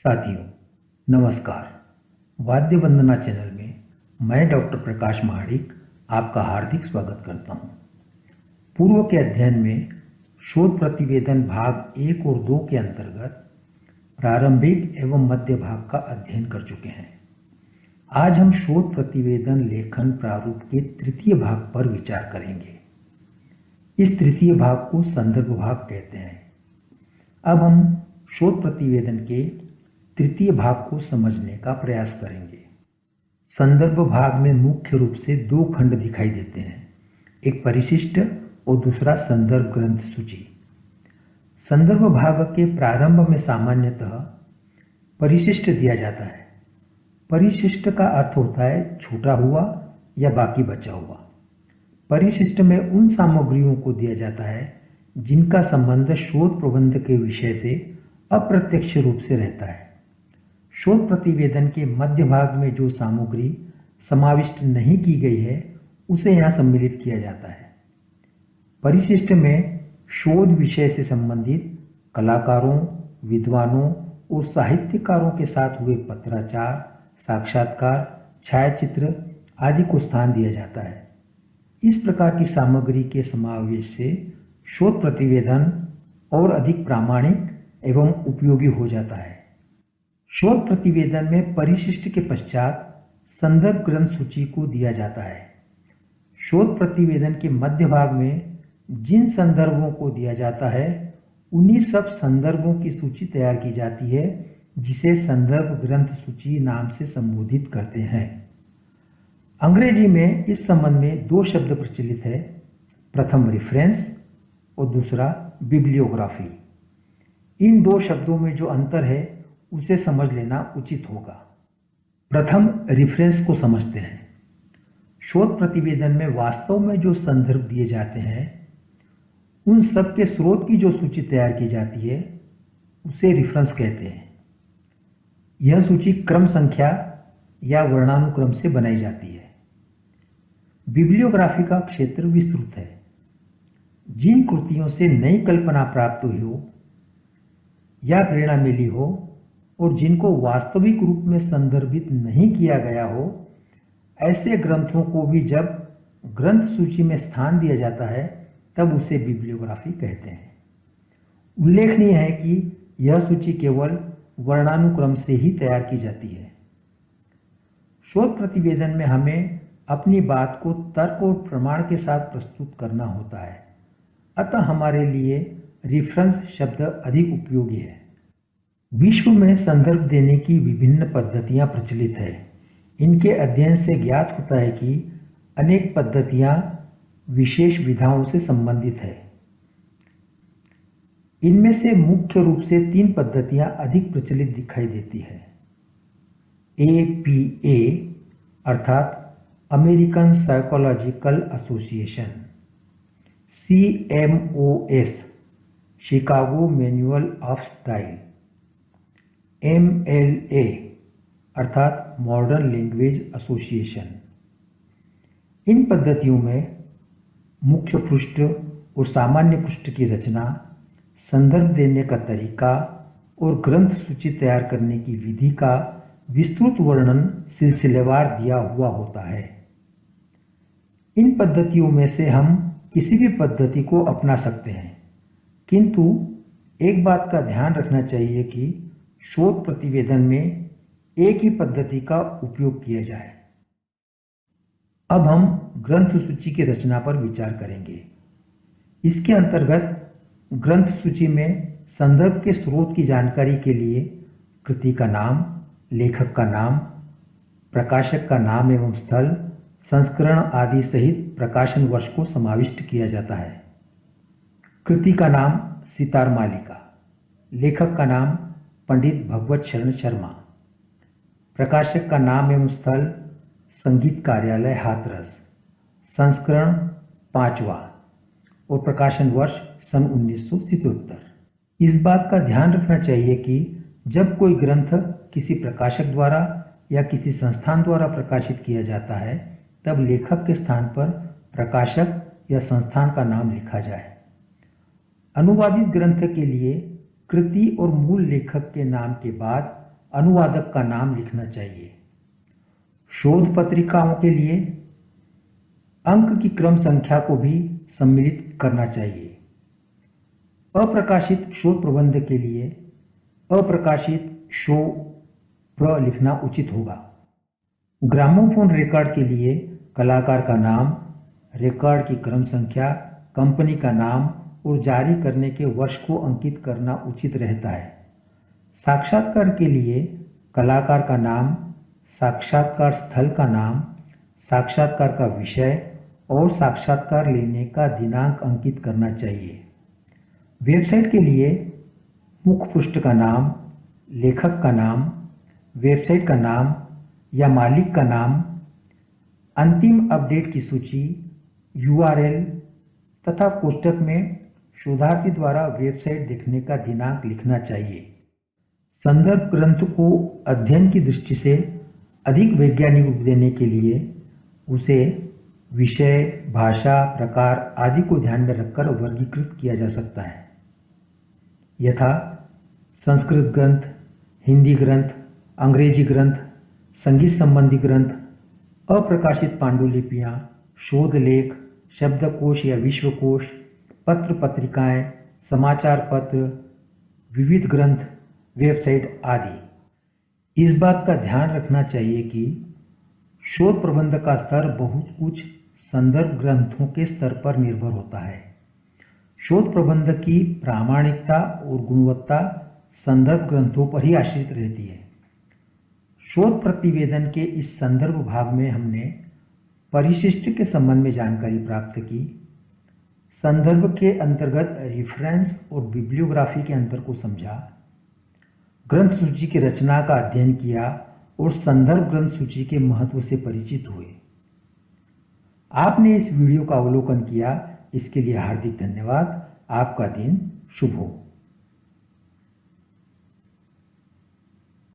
साथियों, नमस्कार। वाद्य वंदना चैनल में मैं डॉक्टर प्रकाश महाडिक आपका हार्दिक स्वागत करता हूं। पूर्व के अध्ययन में शोध प्रतिवेदन भाग 1 और 2 के अंतर्गत प्रारंभिक एवं मध्य भाग का अध्ययन कर चुके हैं। आज हम शोध प्रतिवेदन लेखन प्रारूप के तृतीय भाग पर विचार करेंगे। इस तृतीय भाग को संदर्भ भाग कहते हैं। अब हम शोध प्रतिवेदन के तृतीय भाग को समझने का प्रयास करेंगे। संदर्भ भाग में मुख्य रूप से दो खंड दिखाई देते हैं, एक परिशिष्ट और दूसरा संदर्भ ग्रंथ सूची। संदर्भ भाग के प्रारंभ में सामान्यतः परिशिष्ट दिया जाता है। परिशिष्ट का अर्थ होता है छूटा हुआ या बाकी बचा हुआ। परिशिष्ट में उन सामग्रियों को दिया जाता है जिनका संबंध शोध प्रबंध के विषय से अप्रत्यक्ष रूप से रहता है। शोध प्रतिवेदन के मध्य भाग में जो सामग्री समाविष्ट नहीं की गई है उसे यहाँ सम्मिलित किया जाता है। परिशिष्ट में शोध विषय से संबंधित कलाकारों, विद्वानों और साहित्यकारों के साथ हुए पत्राचार, साक्षात्कार, छायाचित्र आदि को स्थान दिया जाता है। इस प्रकार की सामग्री के समावेश से शोध प्रतिवेदन और अधिक प्रामाणिक एवं उपयोगी हो जाता है। शोध प्रतिवेदन में परिशिष्ट के पश्चात संदर्भ ग्रंथ सूची को दिया जाता है। शोध प्रतिवेदन के मध्य भाग में जिन संदर्भों को दिया जाता है उन्हीं सब संदर्भों की सूची तैयार की जाती है, जिसे संदर्भ ग्रंथ सूची नाम से संबोधित करते हैं। अंग्रेजी में इस संबंध में दो शब्द प्रचलित है, प्रथम रेफरेंस और दूसरा बिब्लियोग्राफी। इन दो शब्दों में जो अंतर है उसे समझ लेना उचित होगा। प्रथम रेफरेंस को समझते हैं। शोध प्रतिवेदन में वास्तव में जो संदर्भ दिए जाते हैं उन सब के स्रोत की जो सूची तैयार की जाती है उसे रेफरेंस कहते हैं। यह सूची क्रम संख्या या वर्णानुक्रम से बनाई जाती है। बिब्लियोग्राफी का क्षेत्र विस्तृत है। जिन कृतियों से नई कल्पना प्राप्त हुई हो या प्रेरणा मिली हो और जिनको वास्तविक रूप में संदर्भित नहीं किया गया हो, ऐसे ग्रंथों को भी जब ग्रंथ सूची में स्थान दिया जाता है तब उसे बिब्लियोग्राफी कहते हैं। उल्लेखनीय है कि यह सूची केवल वर्णानुक्रम से ही तैयार की जाती है। शोध प्रतिवेदन में हमें अपनी बात को तर्क और प्रमाण के साथ प्रस्तुत करना होता है, अतः हमारे लिए रेफरेंस शब्द अधिक उपयोगी है। विश्व में संदर्भ देने की विभिन्न पद्धतियां प्रचलित है। इनके अध्ययन से ज्ञात होता है कि अनेक पद्धतियां विशेष विधाओं से संबंधित है। इनमें से मुख्य रूप से 3 पद्धतियां अधिक प्रचलित दिखाई देती है। APA अर्थात American psychological association, CMOS Chicago manual of style, MLA अर्थात मॉडर्न लैंग्वेज एसोसिएशन। इन पद्धतियों में मुख्य पृष्ठ और सामान्य पृष्ठ की रचना, संदर्भ देने का तरीका और ग्रंथ सूची तैयार करने की विधि का विस्तृत वर्णन सिलसिलेवार दिया हुआ होता है। इन पद्धतियों में से हम किसी भी पद्धति को अपना सकते हैं, किंतु एक बात का ध्यान रखना चाहिए कि शोध प्रतिवेदन में एक ही पद्धति का उपयोग किया जाए। अब हम ग्रंथ सूची की रचना पर विचार करेंगे। इसके अंतर्गत ग्रंथ सूची में संदर्भ के स्रोत की जानकारी के लिए कृति का नाम, लेखक का नाम, प्रकाशक का नाम एवं स्थल, संस्करण आदि सहित प्रकाशन वर्ष को समाविष्ट किया जाता है। कृति का नाम सितार मालिका, लेखक का नाम पंडित भगवत शरण शर्मा, प्रकाशक का नाम एवं स्थल संगीत कार्यालय हाथरस, संस्करण 5वां और प्रकाशन वर्ष सन 1977। इस बात का ध्यान रखना चाहिए कि जब कोई ग्रंथ किसी प्रकाशक द्वारा या किसी संस्थान द्वारा प्रकाशित किया जाता है तब लेखक के स्थान पर प्रकाशक या संस्थान का नाम लिखा जाए। अनुवादित ग्रंथ के लिए कृति और मूल लेखक के नाम के बाद अनुवादक का नाम लिखना चाहिए। शोध पत्रिकाओं के लिए अंक की क्रम संख्या को भी सम्मिलित करना चाहिए। अप्रकाशित शोध प्रबंध के लिए अप्रकाशित शो प्र लिखना उचित होगा। ग्रामोफोन रिकॉर्ड के लिए कलाकार का नाम, रिकॉर्ड की क्रम संख्या, कंपनी का नाम और जारी करने के वर्ष को अंकित करना उचित रहता है। साक्षात्कार के लिए कलाकार का नाम, साक्षात्कार स्थल का नाम, साक्षात्कार का विषय और साक्षात्कार लेने का दिनांक अंकित करना चाहिए। वेबसाइट के लिए मुख्य पृष्ठ का नाम, लेखक का नाम, वेबसाइट का नाम या मालिक का नाम, अंतिम अपडेट की सूची, URL तथा कोष्ठक में शोधार्थी द्वारा वेबसाइट देखने का दिनांक लिखना चाहिए। संदर्भ ग्रंथ को अध्ययन की दृष्टि से अधिक वैज्ञानिक रूप देने के लिए उसे विषय, भाषा, प्रकार आदि को ध्यान में रखकर वर्गीकृत किया जा सकता है, यथा संस्कृत ग्रंथ, हिंदी ग्रंथ, अंग्रेजी ग्रंथ, संगीत संबंधी ग्रंथ, अप्रकाशित पांडुलिपियां, शोध लेख, शब्दकोश या विश्वकोश, पत्र पत्रिकाएं, समाचार पत्र, विविध ग्रंथ, वेबसाइट आदि। इस बात का ध्यान रखना चाहिए कि शोध प्रबंध का स्तर बहुत कुछ संदर्भ ग्रंथों के स्तर पर निर्भर होता है। शोध प्रबंध की प्रामाणिकता और गुणवत्ता संदर्भ ग्रंथों पर ही आश्रित रहती है। शोध प्रतिवेदन के इस संदर्भ भाग में हमने परिशिष्ट के संबंध में जानकारी प्राप्त की, संदर्भ के अंतर्गत रेफरेंस और बिब्लियोग्राफी के अंतर को समझा, ग्रंथ सूची की रचना का अध्ययन किया और संदर्भ ग्रंथ सूची के महत्व से परिचित हुए। आपने इस वीडियो का अवलोकन किया, इसके लिए हार्दिक धन्यवाद। आपका दिन शुभ हो।